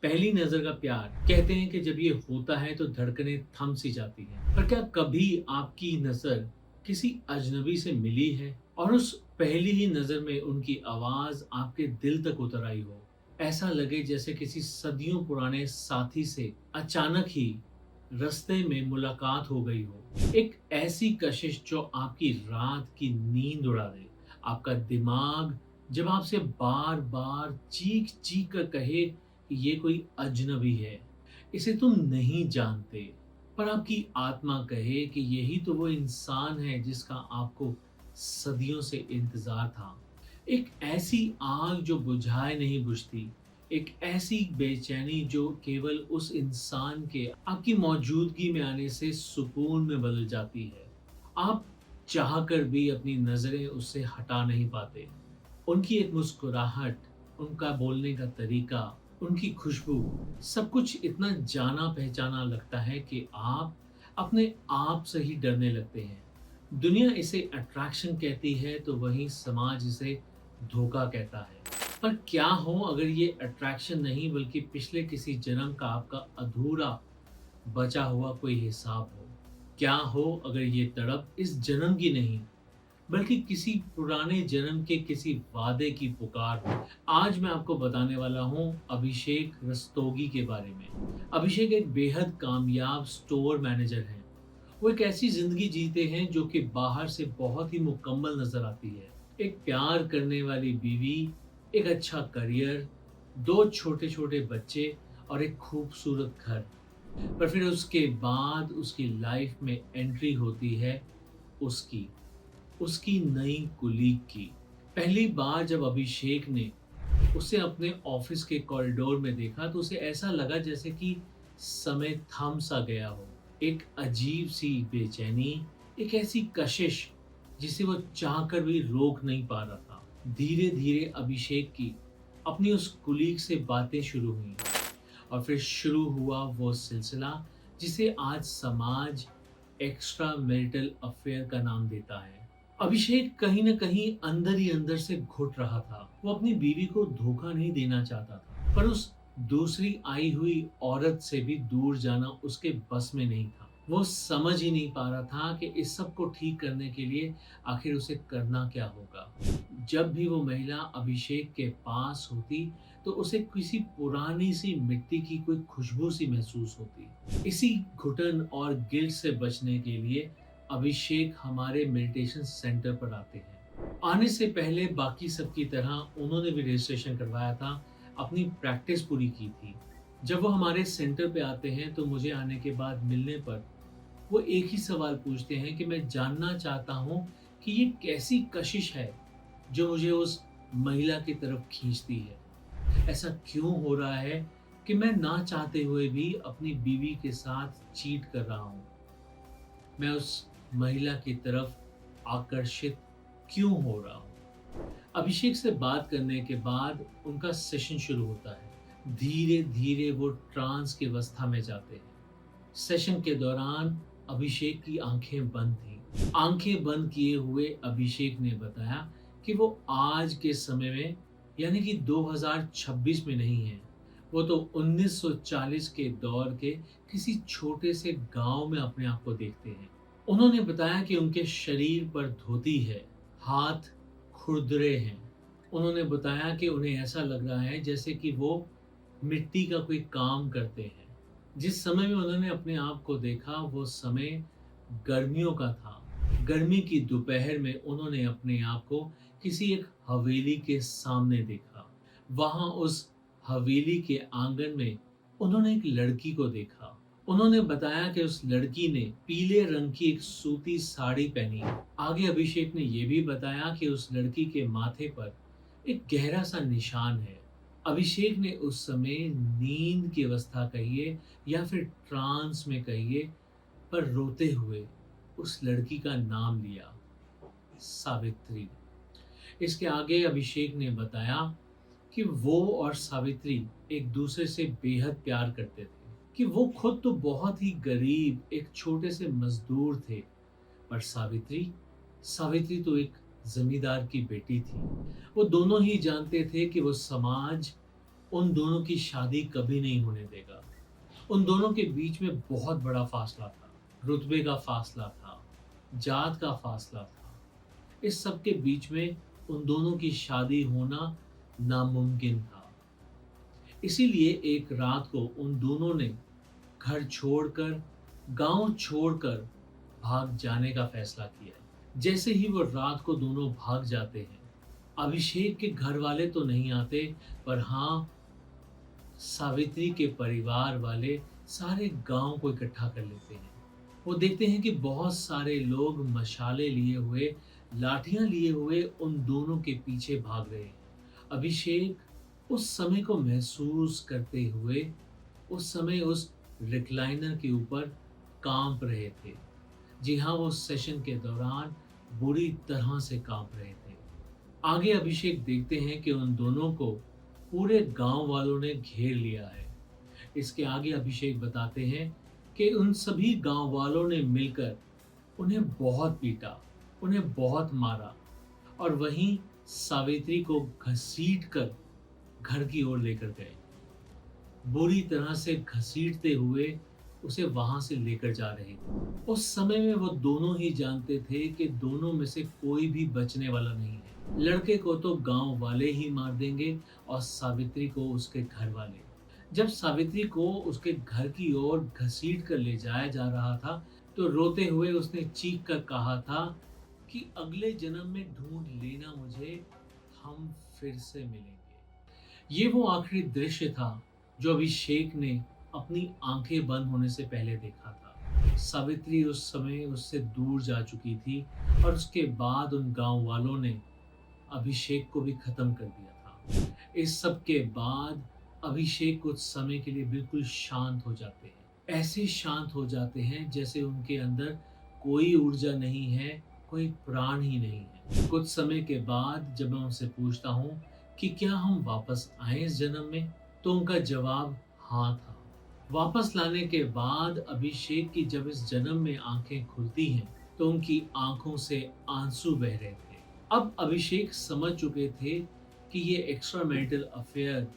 पहली नज़र का प्यार कहते हैं कि जब ये होता है तो धड़कनें थम सी जाती हैं। पर क्या कभी आपकी नज़र किसी अजनबी से मिली है और उस पहली ही नज़र में उनकी आवाज़ आपके दिल तक उतर आई हो? ऐसा लगे जैसे किसी सदियों पुराने साथी से अचानक ही रास्ते में मुलाकात हो गई हो। एक ऐसी कशिश जो आपकी रात की नींद उड़ा दे। आपका दिमाग जब आपसे बार-बार चीख-चीख कर कहे कि ये कोई अजनबी है, इसे तुम नहीं जानते, पर आपकी आत्मा कहे कि यही तो वो इंसान है जिसका आपको सदियों से इंतज़ार था। एक ऐसी आग जो बुझाए नहीं बुझती, एक ऐसी बेचैनी जो केवल उस इंसान के आपकी मौजूदगी में आने से सुकून में बदल जाती है। आप चाहकर भी अपनी नज़रें उससे हटा नहीं पाते। उनकी एक मुस्कुराहट, उनका बोलने का तरीका, उनकी खुशबू, सब कुछ इतना जाना-पहचाना लगता है कि आप अपने आप से ही डरने लगते हैं। दुनिया इसे अट्रैक्शन कहती है तो वहीं समाज इसे धोखा कहता है। पर क्या हो अगर ये अट्रैक्शन नहीं बल्कि पिछले किसी जन्म का आपका अधूरा बचा हुआ कोई हिसाब हो? क्या हो अगर ये तड़प इस जन्म की नहीं बल्कि किसी पुराने जन्म के किसी वादे की पुकार हो। आज मैं आपको बताने वाला हूँ अभिषेक रस्तोगी के बारे में। अभिषेक एक बेहद कामयाब स्टोर मैनेजर हैं। वो एक ऐसी ज़िंदगी जीते हैं जो कि बाहर से बहुत ही मुकम्मल नज़र आती है। एक प्यार करने वाली बीवी, एक अच्छा करियर, 2 छोटे-छोटे बच्चे और एक खूबसूरत घर। पर फिर उसके बाद उसकी लाइफ में एंट्री होती है उसकी। उसकी नई कुलीग की। पहली बार जब अभिषेक ने उसे अपने ऑफिस के कॉरिडोर में देखा तो उसे ऐसा लगा जैसे कि समय थम सा गया हो। एक अजीब-सी बेचैनी, एक ऐसी कशिश जिसे वो चाहकर भी रोक नहीं पा रहा था। धीरे-धीरे अभिषेक की अपनी उस कुलीग से बातें शुरू हुईं और फिर शुरू हुआ वो सिलसिला जिसे आज समाज एक्स्ट्रा मैरिटल अफेयर का नाम देता है। अभिषेक कहीं न कहीं अंदर ही अंदर से घुट रहा था। वो अपनी बीवी को धोखा नहीं देना चाहता था, पर उस दूसरी आई हुई औरत से भी दूर जाना उसके बस में नहीं था। वो समझ ही नहीं पा रहा था कि इस सब को ठीक करने के लिए आखिर उसे करना क्या होगा। जब भी वो महिला अभिषेक के पास होती, तो उसे किसी पुरानी सी मिट्टी की कोई खुशबू सी महसूस होती। इसी घुटन और गिल्ट से बचने के लिए अभिषेक हमारे मेडिटेशन सेंटर पर आते हैं। आने से पहले बाकी सबकी तरह उन्होंने भी रजिस्ट्रेशन करवाया था, अपनी प्रैक्टिस पूरी की थी। जब वो हमारे सेंटर पे आते हैं तो मुझे आने के बाद मिलने पर वो एक ही सवाल पूछते हैं कि मैं जानना चाहता हूँ कि ये कैसी कशिश है जो मुझे उस महिला की तरफ खींचती है। ऐसा क्यों हो रहा है कि मैं ना चाहते हुए भी अपनी बीवी के साथ चीट कर रहा हूँ? मैं उस महिला की तरफ आकर्षित क्यों हो रहा हूँ? अभिषेक से बात करने के बाद उनका सेशन शुरू होता है। धीरे-धीरे वो ट्रांस की अवस्था में जाते हैं। सेशन के दौरान अभिषेक की आंखें बंद थीं। आंखें बंद किए हुए अभिषेक ने बताया कि वो आज के समय में यानी कि 2026 में नहीं है। वो तो 1940 के दौर के किसी छोटे से गांव में अपने आप को देखते हैं। उन्होंने बताया कि उनके शरीर पर धोती है, हाथ खुरदरे हैं। उन्होंने बताया कि उन्हें ऐसा लग रहा है जैसे कि वो मिट्टी का कोई काम करते हैं। जिस समय में उन्होंने अपने आप को देखा वो समय गर्मियों का था। गर्मी की दोपहर में उन्होंने अपने आप को किसी एक हवेली के सामने देखा। वहाँ उस हवेली के आंगन में उन्होंने एक लड़की को देखा। उन्होंने बताया कि उस लड़की ने पीले रंग की एक सूती साड़ी पहनी है। आगे अभिषेक ने ये भी बताया कि उस लड़की के माथे पर एक गहरा सा निशान है। अभिषेक ने उस समय नींद की अवस्था कहिए या फिर ट्रांस में कहिए, पर रोते हुए उस लड़की का नाम लिया, सावित्री। इसके आगे अभिषेक ने बताया कि वो और सावित्री एक दूसरे से बेहद प्यार करते थे, कि वो खुद तो बहुत ही गरीब एक छोटे से मजदूर थे, पर सावित्री सावित्री तो एक जमींदार की बेटी थी। वो दोनों ही जानते थे कि वो समाज उन दोनों की शादी कभी नहीं होने देगा। उन दोनों के बीच में बहुत बड़ा फासला था, रुतबे का फासला था, जात का फासला था। इस सब के बीच में उन दोनों की शादी होना नामुमकिन था। इसीलिए एक रात को उन दोनों ने घर छोड़कर, गाँव छोड़कर भाग जाने का फैसला किया। जैसे ही वो रात को दोनों भाग जाते हैं, अभिषेक के घर वाले तो नहीं आते, पर हाँ, सावित्री के परिवार वाले सारे गांव को इकट्ठा कर लेते हैं। वो देखते हैं कि बहुत सारे लोग मशाले लिए हुए, लाठियां लिए हुए उन दोनों के पीछे भाग रहे हैं। अभिषेक उस समय को महसूस करते हुए, उस समय उस रिक्लाइनर के ऊपर कांप रहे थे। जी हाँ, वो सेशन के दौरान बुरी तरह से कांप रहे थे। आगे अभिषेक देखते हैं कि उन दोनों को पूरे गांव वालों ने घेर लिया है। इसके आगे अभिषेक बताते हैं कि उन सभी गांव वालों ने मिलकर उन्हें बहुत पीटा, उन्हें बहुत मारा और वहीं सावित्री को घसीटकर घर की ओर लेकर गए। बुरी तरह से घसीटते हुए उसे वहां से लेकर जा रहे थे। उस समय में वो दोनों ही जानते थे कि दोनों में से कोई भी बचने वाला नहीं है। लड़के को तो गांव वाले ही मार देंगे और सावित्री को उसके घर वाले। जब सावित्री को उसके घर की ओर घसीट कर ले जाया जा रहा था, तो रोते हुए उसने चीख कर कहा था कि अगले जन्म में ढूंढ लेना मुझे, हम फिर से मिलेंगे। ये वो आखिरी दृश्य था जो अभिषेक ने अपनी आंखें बंद होने से पहले देखा था। सावित्री उस समय उससे दूर जा चुकी थी और उसके बाद उन गांव वालों ने अभिषेक को भी खत्म कर दिया था। इस सब के बाद अभिषेक कुछ समय के लिए बिल्कुल शांत हो जाते हैं। ऐसे शांत हो जाते हैं जैसे उनके अंदर कोई ऊर्जा नहीं है, कोई प्राण ही नहीं है। कुछ समय के बाद जब मैं उनसे पूछता हूँ कि क्या हम वापस आए इस जन्म में, तो उनका जवाब हाँ था। वापस लाने के बाद अभिषेक की जब इस जन्म में आंखें खुलती हैं, तो उनकी आंखों से आंसू बह रहे थे। अब अभिषेक समझ चुके थे कि ये एक्स्ट्रा मैरिटल अफेयर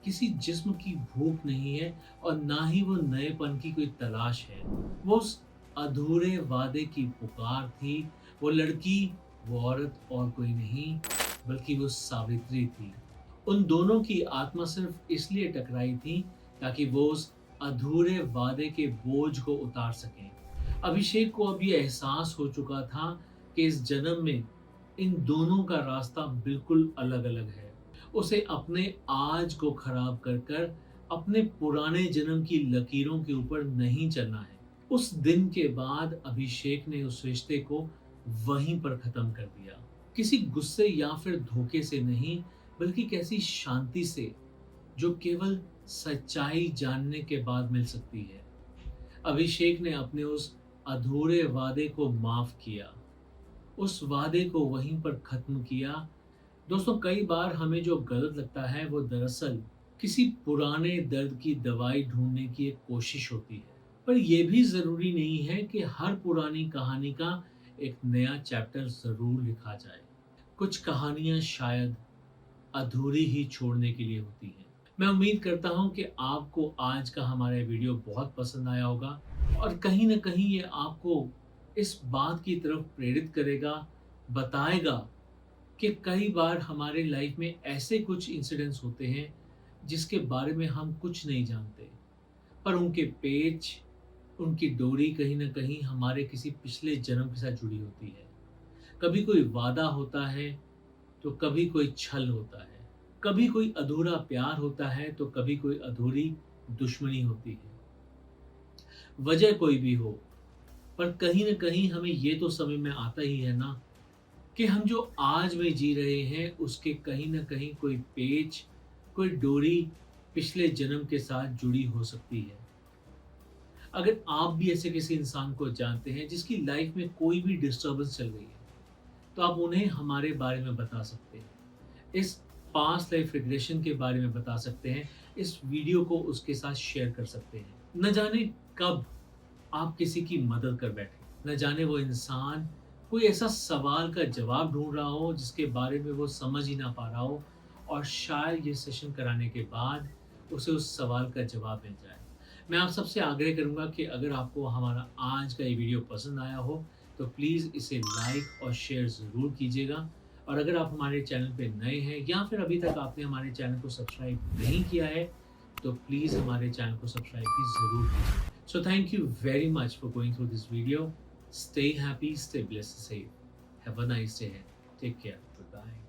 किसी जिस्म की भूख नहीं है और ना ही वो नएपन की कोई तलाश है। वो उस अधूरे वादे की पुकार थी। वो लड़की, वो औरत और कोई नहीं, बल्कि वो सावित्री थी। उन दोनों की आत्मा सिर्फ इसलिए टकराई थी ताकि वो उस अधूरे वादे के बोझ को उतार सकें। अभिषेक को अब ये एहसास हो चुका था कि इस जन्म में इन दोनों का रास्ता बिल्कुल अलग-अलग है। उसे अपने आज को खराब कर कर अपने पुराने जन्म की लकीरों के ऊपर नहीं चलना है। उस दिन के बाद अभिषेक ने उस रिश्ते को वहीं पर खत्म कर दिया। किसी गुस्से या फिर धोखे से नहीं, बल्कि कैसी शांति से जो केवल सच्चाई जानने के बाद मिल सकती है। अभिषेक ने अपने उस अधूरे वादे को माफ किया, उस वादे को वहीं पर खत्म किया। दोस्तों, कई बार हमें जो गलत लगता है वो दरअसल किसी पुराने दर्द की दवाई ढूंढने की एक कोशिश होती है। पर यह भी जरूरी नहीं है कि हर पुरानी कहानी का एक नया चैप्टर जरूर लिखा जाए। कुछ कहानियां शायद अधूरी ही छोड़ने के लिए होती हैं। मैं उम्मीद करता हूं कि आपको आज का हमारा वीडियो बहुत पसंद आया होगा और कहीं न कहीं ये आपको इस बात की तरफ प्रेरित करेगा, बताएगा कि कई बार हमारे लाइफ में ऐसे कुछ इंसिडेंट्स होते हैं जिसके बारे में हम कुछ नहीं जानते, पर उनके पेच, उनकी डोरी कहीं न कहीं हमारे किसी पिछले जन्म के साथ जुड़ी होती है। कभी कोई वादा होता है, तो कभी कोई छल होता है। कभी कोई अधूरा प्यार होता है, तो कभी कोई अधूरी दुश्मनी होती है। वजह कोई भी हो, पर कहीं न कहीं हमें ये तो समझ में आता ही है ना कि हम जो आज में जी रहे हैं, उसके कहीं न कहीं कोई पेच, कोई डोरी पिछले जन्म के साथ जुड़ी हो सकती है। अगर आप भी ऐसे किसी इंसान को जानते हैं जिसकी लाइफ में कोई भी डिस्टर्बेंस चल रही है, तो आप उन्हें हमारे बारे में बता सकते हैं। इस पास्ट लाइफ रिग्रेशन के बारे में बता सकते हैं। इस वीडियो को उसके साथ शेयर कर सकते हैं। न जाने कब आप किसी की मदद कर बैठे। न जाने वो इंसान कोई ऐसा सवाल का जवाब ढूँढ रहा हो जिसके बारे में वो समझ ही ना पा रहा हो और शायद ये सेशन कराने के बाद उसे उस सवाल का जवाब मिल जाए। मैं आप सबसे आग्रह करूँगा कि अगर आपको हमारा आज का ये वीडियो पसंद आया हो, तो प्लीज़ इसे लाइक और शेयर ज़रूर कीजिएगा। और अगर आप हमारे चैनल पे नए हैं या फिर अभी तक आपने हमारे चैनल को सब्सक्राइब नहीं किया है, तो प्लीज़ हमारे चैनल को सब्सक्राइब भी ज़रूर कीजिए। So thank you very much for going through this video. Stay happy, stay blessed, safe. Have a nice day. Take care. Bye.